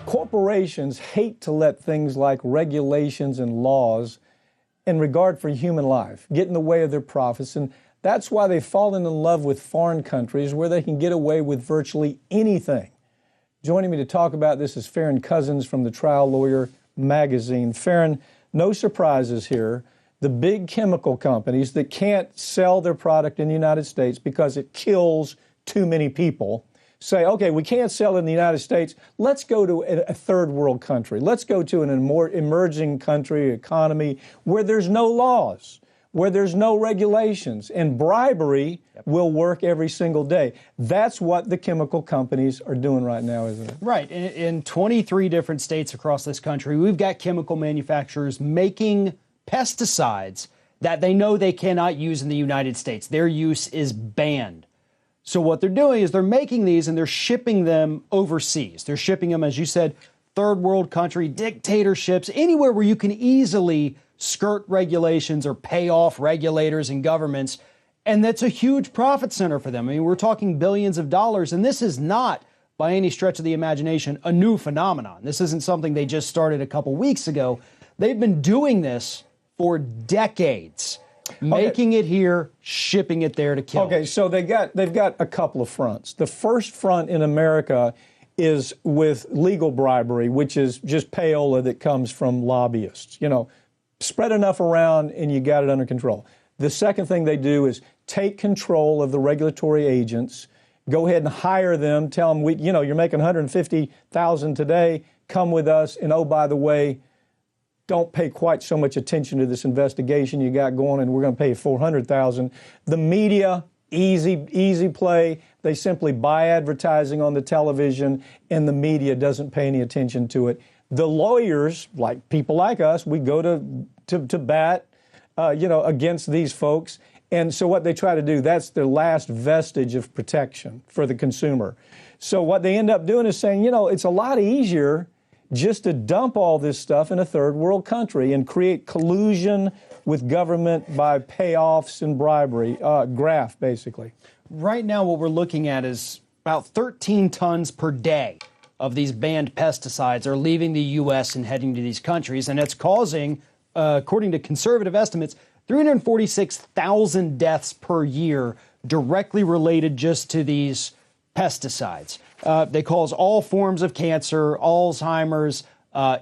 Corporations hate to let things like regulations and laws in regard for human life get in the way of their profits, and that's why they've fallen in love with foreign countries where they can get away with virtually anything. Joining me to talk about this is Farron Cousins from the Trial Lawyer magazine. Farron, no surprises here. The big chemical companies that can't sell their product in the United States because it kills too many people say, okay, we can't sell in the United States. Let's go to a third world country. Let's go to an more emerging country economy where there's no laws, where there's no regulations, and bribery will work every single day. That's what the chemical companies are doing right now, isn't it? Right. In 23 different states across this country, we've got chemical manufacturers making pesticides that they know they cannot use in the United States. Their use is banned. So what they're doing is they're making these and they're shipping them overseas. They're shipping them, as you said, third world country, dictatorships, anywhere where you can easily skirt regulations or pay off regulators and governments. And that's a huge profit center for them. I mean, we're talking billions of dollars, and this is not, by any stretch of the imagination, a new phenomenon. This isn't something they just started a couple weeks ago. They've been doing this for decades. Making it here, shipping it there to kill. Okay, so they've got a couple of fronts. The first front in America is with legal bribery, which is just payola that comes from lobbyists. You know, spread enough around and you got it under control. The second thing they do is take control of the regulatory agents, go ahead and hire them, tell them, you're making $150,000 today, come with us, and oh, by the way, don't pay quite so much attention to this investigation you got going, and we're going to pay you $400,000. The media, easy play. They simply buy advertising on the television, and the media doesn't pay any attention to it. The lawyers, like people like us, we go to bat, against these folks. And so what they try to do, that's their last vestige of protection for the consumer. So what they end up doing is saying, it's a lot easier just to dump all this stuff in a third world country and create collusion with government by payoffs and bribery, graft, basically. Right now, what we're looking at is about 13 tons per day of these banned pesticides are leaving the U.S. and heading to these countries, and it's causing, according to conservative estimates, 346,000 deaths per year directly related just to these pesticides. They cause all forms of cancer, Alzheimer's,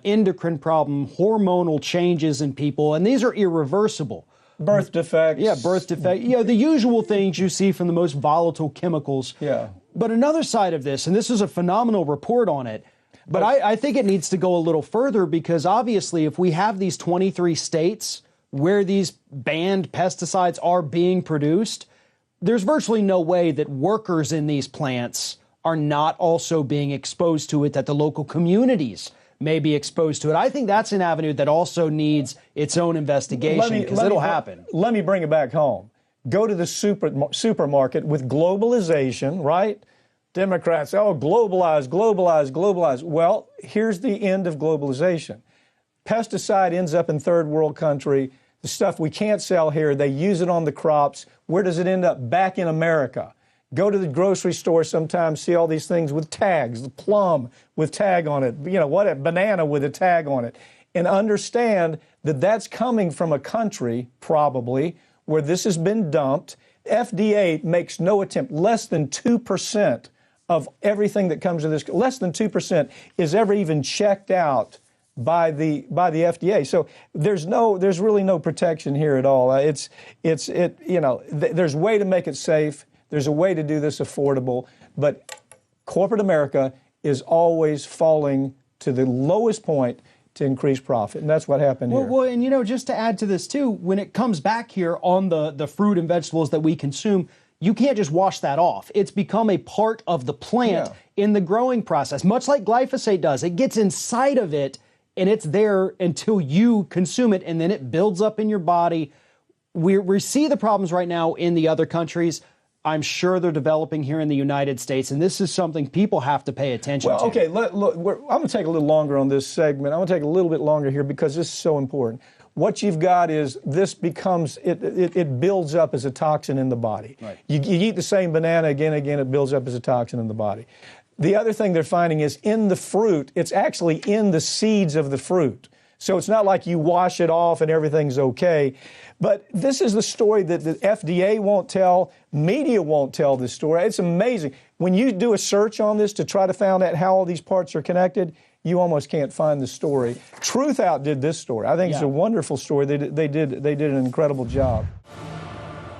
endocrine problem, hormonal changes in people, and these are irreversible. Birth defects. Yeah, birth defects. The usual things you see from the most volatile chemicals. Yeah. But another side of this, and this is a phenomenal report on it, but I think it needs to go a little further, because obviously if we have these 23 states where these banned pesticides are being produced, there's virtually no way that workers in these plants are not also being exposed to it, that the local communities may be exposed to it. I think that's an avenue that also needs its own investigation, because it'll happen. Let me bring it back home. Go to the supermarket with globalization, right? Democrats, globalize. Well, here's the end of globalization. Pesticide ends up in third world country. The stuff we can't sell here, they use it on the crops. Where does it end up? Back in America. Go to the grocery store sometimes, see all these things with tags, the plum with tag on it, a banana with a tag on it, and understand that that's coming from a country, probably, where this has been dumped. FDA makes no attempt. Less than 2% of everything that comes to this, less than 2% is ever even checked out by the FDA. So there's really no protection here at all. There's a way to make it safe. There's a way to do this affordable, but corporate America is always falling to the lowest point to increase profit, and that's what happened here. Well, and just to add to this too, when it comes back here on the fruit and vegetables that we consume, you can't just wash that off. It's become a part of the plant in the growing process, much like glyphosate does. It gets inside of it, and it's there until you consume it, and then it builds up in your body. We see the problems right now in the other countries. I'm sure they're developing here in the United States, and this is something people have to pay attention to. Well, okay, look, I'm going to take a little longer on this segment. I'm going to take a little bit longer here because this is so important. What you've got is this becomes, it builds up as a toxin in the body. Right. You eat the same banana again and again, it builds up as a toxin in the body. The other thing they're finding is in the fruit, it's actually in the seeds of the fruit. So it's not like you wash it off and everything's okay. But this is the story that the FDA won't tell, media won't tell this story. It's amazing. When you do a search on this to try to find out how all these parts are connected, you almost can't find the story. Truth Out did this story. I think it's a wonderful story. They did an incredible job.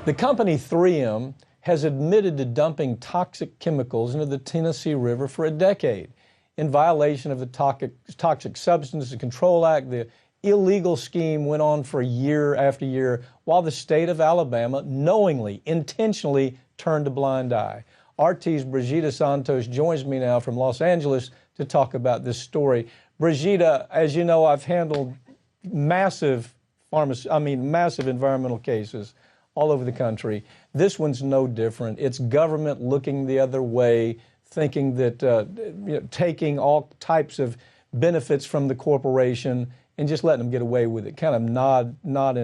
The company 3M has admitted to dumping toxic chemicals into the Tennessee River for a decade in violation of the Toxic Substances Control Act. The illegal scheme went on for year after year while the state of Alabama knowingly, intentionally turned a blind eye. RT's Brigida Santos joins me now from Los Angeles to talk about this story. Brigida, as you know, I've handled massive environmental cases all over the country. This one's no different. It's government looking the other way, thinking that taking all types of benefits from the corporation and just letting them get away with it, kind of nod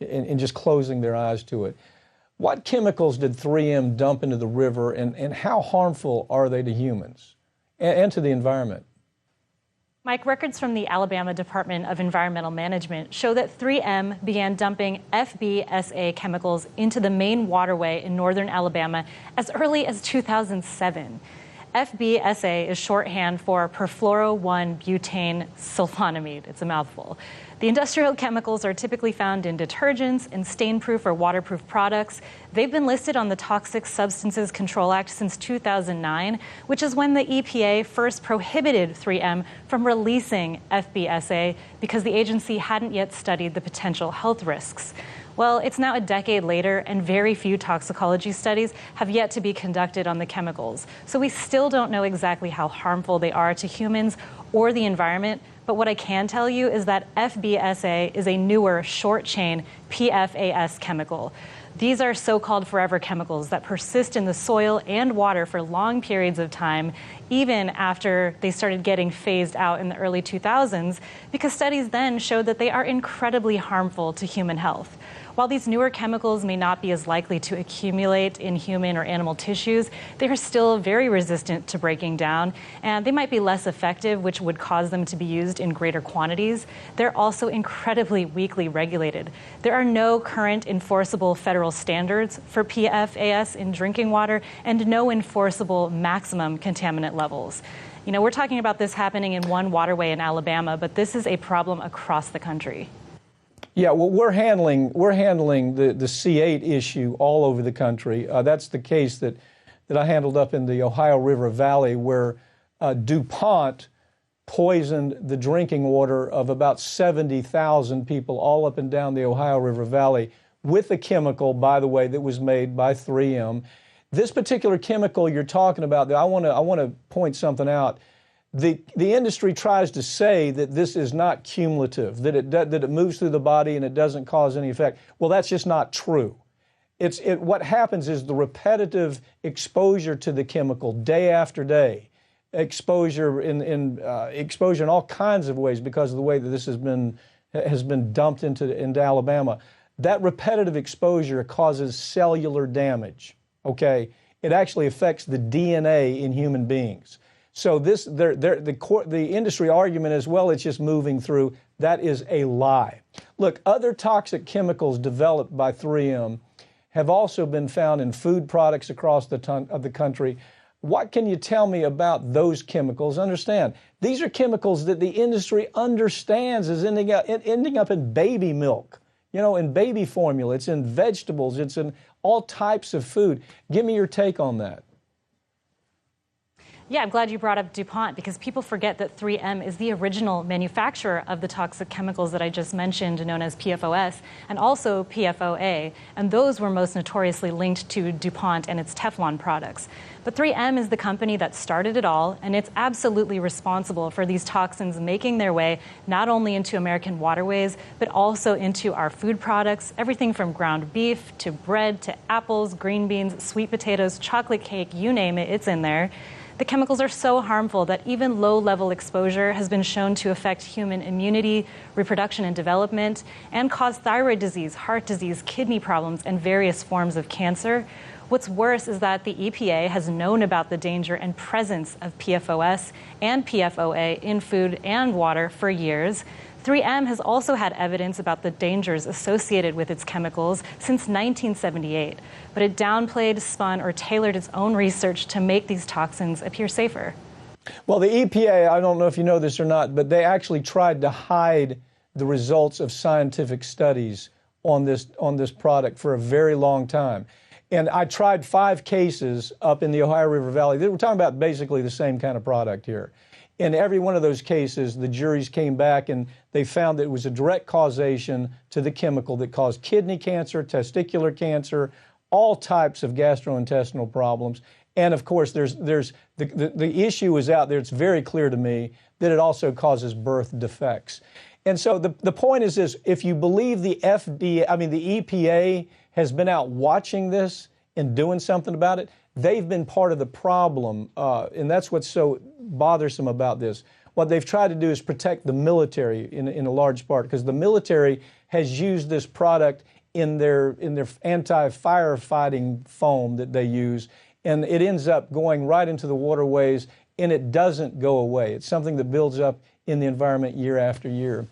in just closing their eyes to it. What chemicals did 3M dump into the river, and how harmful are they to humans and to the environment? Mike, records from the Alabama Department of Environmental Management show that 3M began dumping FBSA chemicals into the main waterway in northern Alabama as early as 2007. FBSA is shorthand for perfluoro-1-butane sulfonamide. It's a mouthful. The industrial chemicals are typically found in detergents and stain-proof or waterproof products. They've been listed on the Toxic Substances Control Act since 2009, which is when the EPA first prohibited 3M from releasing FBSA because the agency hadn't yet studied the potential health risks. Well, it's now a decade later, and very few toxicology studies have yet to be conducted on the chemicals. So we still don't know exactly how harmful they are to humans or the environment. But what I can tell you is that FBSA is a newer short-chain PFAS chemical. These are so-called forever chemicals that persist in the soil and water for long periods of time, even after they started getting phased out in the early 2000s, because studies then showed that they are incredibly harmful to human health. While these newer chemicals may not be as likely to accumulate in human or animal tissues, they are still very resistant to breaking down, and they might be less effective, which would cause them to be used in greater quantities. They're also incredibly weakly regulated. There are no current enforceable federal standards for PFAS in drinking water and no enforceable maximum contaminant levels. You know, we're talking about this happening in one waterway in Alabama, but this is a problem across the country. Yeah, well, we're handling the C8 issue all over the country. That's the case that I handled up in the Ohio River Valley, where DuPont poisoned the drinking water of about 70,000 people all up and down the Ohio River Valley with a chemical, by the way, that was made by 3M. This particular chemical you're talking about, I want to point something out. The industry tries to say that this is not cumulative, that it moves through the body and it doesn't cause any effect. Well, that's just not true. What happens is the repetitive exposure to the chemical day after day, exposure in all kinds of ways because of the way that this has been dumped into Alabama. That repetitive exposure causes cellular damage. Okay, it actually affects the DNA in human beings. So the industry argument is, well, it's just moving through. That is a lie. Look, other toxic chemicals developed by 3M have also been found in food products across the country. What can you tell me about those chemicals? Understand, these are chemicals that the industry understands is ending up in baby milk, in baby formula. It's in vegetables. It's in all types of food. Give me your take on that. Yeah, I'm glad you brought up DuPont, because people forget that 3M is the original manufacturer of the toxic chemicals that I just mentioned, known as PFOS, and also PFOA, and those were most notoriously linked to DuPont and its Teflon products. But 3M is the company that started it all, and it's absolutely responsible for these toxins making their way not only into American waterways, but also into our food products, everything from ground beef to bread to apples, green beans, sweet potatoes, chocolate cake, you name it, it's in there. The chemicals are so harmful that even low-level exposure has been shown to affect human immunity, reproduction and development, and cause thyroid disease, heart disease, kidney problems, and various forms of cancer. What's worse is that the EPA has known about the danger and presence of PFOS and PFOA in food and water for years. 3M has also had evidence about the dangers associated with its chemicals since 1978, but it downplayed, spun, or tailored its own research to make these toxins appear safer. Well, the EPA, I don't know if you know this or not, but they actually tried to hide the results of scientific studies on this product for a very long time. And I tried 5 cases up in the Ohio River Valley. We're talking about basically the same kind of product here. In every one of those cases, the juries came back and they found that it was a direct causation to the chemical that caused kidney cancer, testicular cancer, all types of gastrointestinal problems. And of course, there's the issue is out there. It's very clear to me that it also causes birth defects. And so the point is this: if you believe the the EPA has been out watching this and doing something about it, they've been part of the problem, and that's what's so bothersome about this. What they've tried to do is protect the military in a large part, because the military has used this product in their anti-firefighting foam that they use, and it ends up going right into the waterways, and it doesn't go away. It's something that builds up in the environment year after year.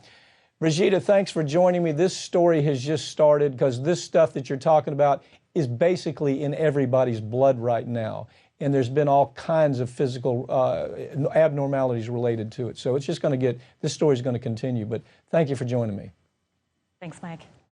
Rajita, thanks for joining me. This story has just started, because this stuff that you're talking about is basically in everybody's blood right now. And there's been all kinds of physical abnormalities related to it. So it's just going to this story is going to continue. But thank you for joining me. Thanks, Mike.